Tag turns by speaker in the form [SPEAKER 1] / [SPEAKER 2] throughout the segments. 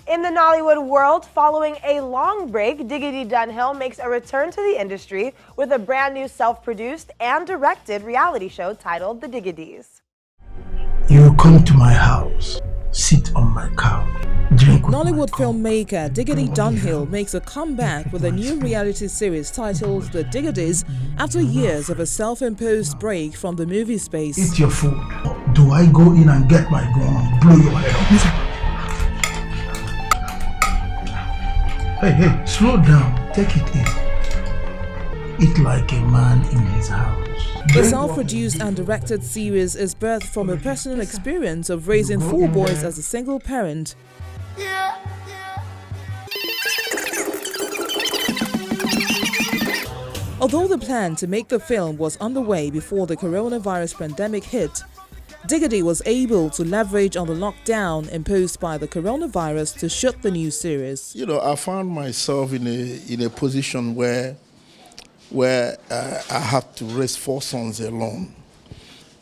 [SPEAKER 1] In the Nollywood world, following a long break, Digidi Dunhill makes a return to the industry with a brand new self-produced and directed reality show titled The Digidis.
[SPEAKER 2] You come to my house, sit on my couch, drink with
[SPEAKER 3] Nollywood filmmaker Digidi Dunhill makes a comeback with a new reality series titled The Digidis after years of a self-imposed break from the movie space.
[SPEAKER 2] Eat your food. Do I go in and get my gun and blow your head off? Listen. Hey, slow down. Take it easy. Eat like a man in his house.
[SPEAKER 3] The self-produced and directed series is birthed from a personal experience of raising 4 boys as a single parent. Although the plan to make the film was underway before the coronavirus pandemic hit, Digidi was able to leverage on the lockdown imposed by the coronavirus to shoot the new series.
[SPEAKER 4] You know, I found myself in a position where I had to raise 4 sons alone.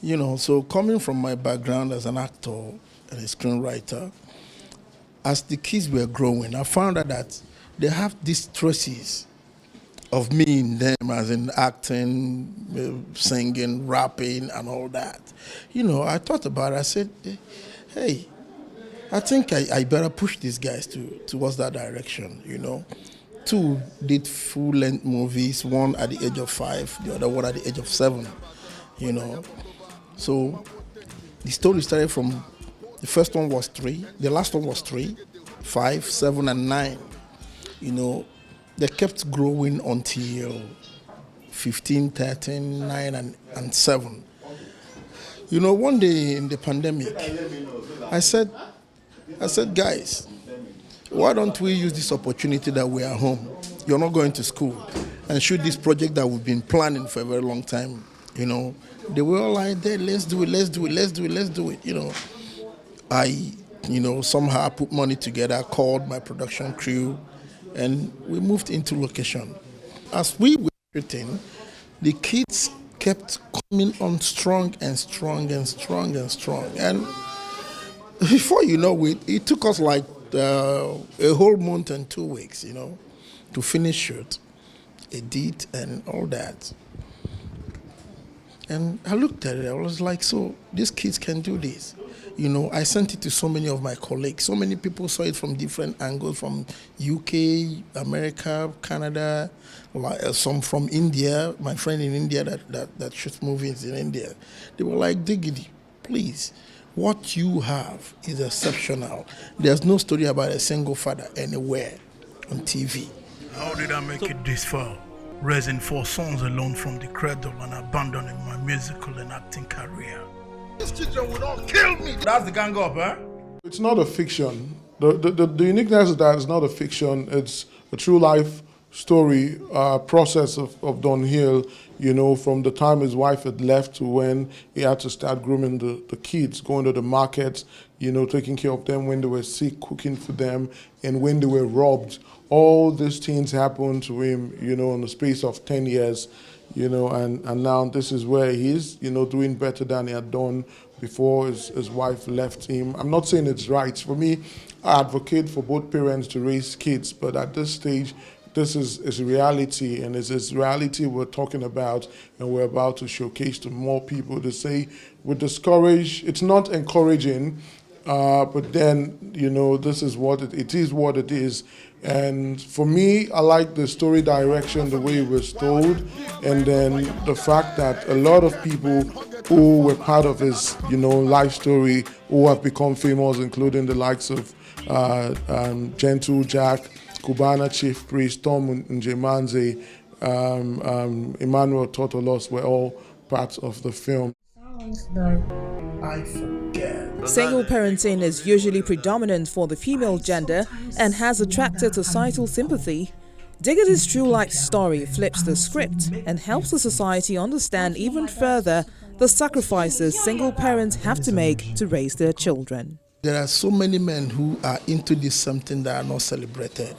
[SPEAKER 4] You know, so coming from my background as an actor and a screenwriter, as the kids were growing, I found out that they have these traces of me in them, as in acting, singing, rapping, and all that. You know, I thought about it. I said, hey, I think I better push these guys towards that direction, you know. 2 did full-length movies, 1 at the age of 5, the other one at the age of 7, you know. So the story started from, the first one was 3, the last one was 3, 5, 7, and 9, you know. They kept growing until 15, 13, 9, and 7. You know, one day in the pandemic, I said, guys, why don't we use this opportunity that we are home? You're not going to school, and shoot this project that we've been planning for a very long time, you know. They were all like, let's do it. You know, I, somehow put money together, called my production crew, and we moved into location. As we were shooting, the kids kept coming on strong. And before you know it took us like a whole month and 2 weeks, you know, to finish shoot, edit, and all that. And I looked at it, I was like, so these kids can do this. You know, I sent it to so many of my colleagues. So many people saw it from different angles, from UK, America, Canada, some from India, my friend in India that shoots movies in India. They were like, Digidi, please, what you have is exceptional. There's no story about a single father anywhere on TV.
[SPEAKER 5] How did I make it this far? Raising 4 sons alone from the cradle and abandoning my musical and acting career.
[SPEAKER 4] These children would all kill me. That's the gang up, huh?
[SPEAKER 6] It's not a fiction. The uniqueness is that it's not a fiction. It's a true life story, process of Dunhill, you know, from the time his wife had left to when he had to start grooming the kids, going to the markets, you know, taking care of them when they were sick, cooking for them, and when they were robbed. All these things happened to him, you know, in the space of 10 years. You know, and now this is where he is, you know, doing better than he had done before his wife left him. I'm not saying it's right. For me, I advocate for both parents to raise kids, but at this stage, this is reality, and it's this reality we're talking about, and we're about to showcase to more people to say, we discourage, it's not encouraging, but then, you know, this is what it is what it is. And for me, I like the story direction, the way it was told, and then the fact that a lot of people who were part of his, you know, life story, who have become famous, including the likes of Gentle Jack, Cubana Chief Priest, Tom Njemanze, Emmanuel Totolos were all parts of the film.
[SPEAKER 2] I forget.
[SPEAKER 3] Single parenting is usually predominant for the female gender and has attracted societal sympathy. Digidi's true life story flips the script and helps the society understand even further the sacrifices single parents have to make to raise their children.
[SPEAKER 4] There are so many men who are into this something that are not celebrated.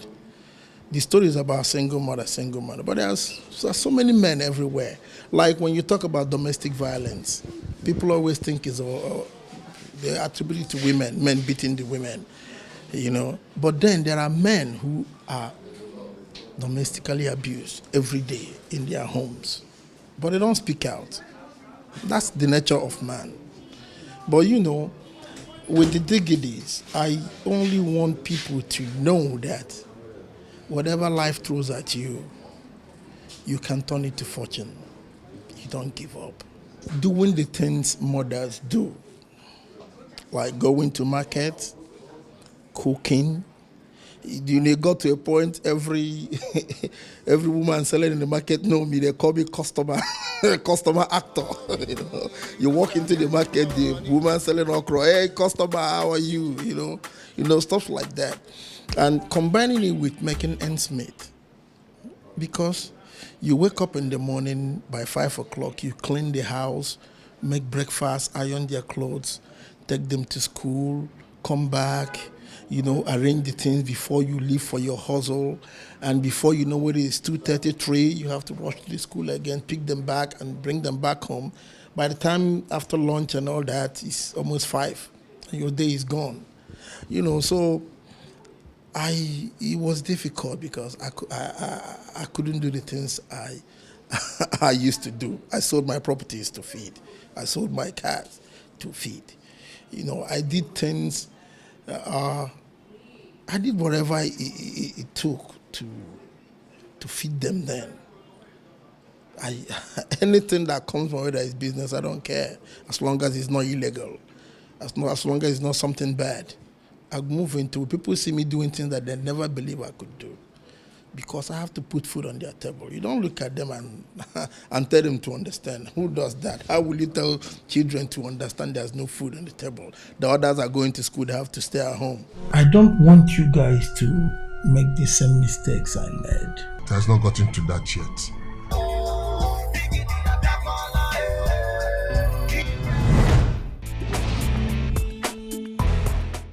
[SPEAKER 4] The story is about single mother, but there's so many men everywhere. Like when you talk about domestic violence, people always think they attribute it to women, men beating the women. you know. But then there are men who are domestically abused every day in their homes, but they don't speak out. That's the nature of man. But you know, with the Digidis, I only want people to know that whatever life throws at you, you can turn it to fortune. You don't give up. Doing the things mothers do, like going to market, cooking. You got to a point every every woman selling in the market know me. They call me customer customer actor. You know, you walk into the market, the woman selling okra, hey customer, how are you? You know stuff like that, and combining it with making ends meet, because you wake up in the morning by 5 o'clock, you clean the house, make breakfast, iron their clothes, take them to school, come back, arrange the things before you leave for your hustle. And before you know it is 2:33, you have to rush to the school again, pick them back and bring them back home. By the time after lunch and all that, it's almost 5 and your day is gone. So it was difficult because I couldn't do the things I used to do. I sold my properties to feed. I sold my cats to feed. I did things. I did whatever it took to feed them. Then anything that comes from whether it's business, I don't care, as long as it's not illegal, as long as it's not something bad. I move into it. People see me doing things that they never believe I could do, because I have to put food on their table. You don't look at them and tell them to understand. Who does that? How will you tell children to understand there's no food on the table? The others are going to school, they have to stay at home.
[SPEAKER 2] I don't want you guys to make the same mistakes I made.
[SPEAKER 7] It has not gotten to that yet.